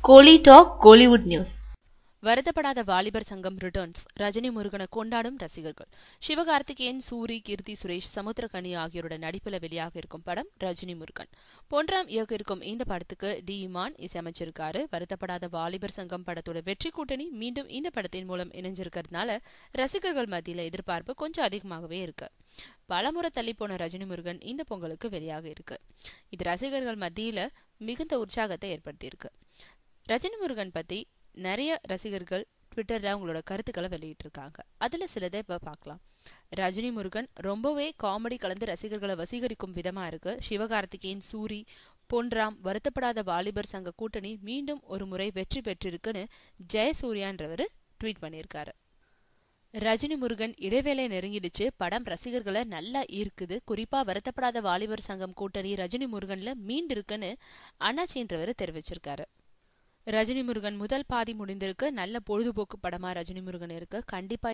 கோலி talk Kollywood news. வருத்தப்படாத வாலிபர் சங்கம் returns. Rajini முருகனை கொண்டாடும் ரசிகர்கள். சிவகார்த்திகேயன், சூரி, கீர்த்தி சுரேஷ், சமுத்திரகனி ஆகியோரோட நடிப்புல வெளியாக இருக்கும் படம் ரஜினி முருகன். பொன்ராம் இயக்க இருக்கும் இந்த படத்துக்கு டி இமான் இசையமைச்சிருக்காரு. வருத்தப்படாத வாலிபர் சங்கம் படத்தோட வெற்றி கூட்டணி மீண்டும் இந்த படத்தின் மூலம் இணைஞ்சிருக்கிறதுனால ரசிகர்கள் மத்தியில எதிர்பார்ப்பு கொஞ்சம் அதிகமாகவே இருக்கு. பலமுறை தள்ளி போன ரஜினி முருகன் இந்த பொங்கலுக்கு வெளியாக இருக்கு. இது ரசிகர்கள் மத்தியில மிகுந்த உற்சாகத்தை ஏற்படுத்தியிருக்கு. ரஜினி முருகன் பத்தி நிறைய ரசிகர்கள் ட்விட்டர்ல அவங்களோட கருத்துக்களை வெளியிட்டு இருக்காங்க. அதுல சிலதை இப்ப பார்க்கலாம். ரஜினி முருகன் ரொம்பவே காமெடி கலந்து ரசிகர்களை வசீகரிக்கும் விதமா இருக்கு. சிவகார்த்திகேயன், சூரி, பொன்ராம், வருத்தப்படாத வாலிபர் சங்க கூட்டணி மீண்டும் ஒரு முறை வெற்றி பெற்றிருக்குன்னு ஜெயசூர்யான்றவர் ட்வீட் பண்ணியிருக்காரு. ரஜினி முருகன் இடைவேளை நெருங்கிடுச்சு, படம் ரசிகர்களை நல்லா ஈர்க்குது, குறிப்பா வருத்தப்படாத வாலிபர் சங்கம் கூட்டணி ரஜினி முருகன்ல மீண்டு இருக்குன்னு அண்ணாச்சின்றவர் தெரிவிச்சிருக்காரு. ரஜினி முருகன் முதல் பாதி முடிந்திருக்கு. நல்ல பொழுதுபோக்கு படமா ரஜினி முருகன் இருக்கு. கண்டிப்பா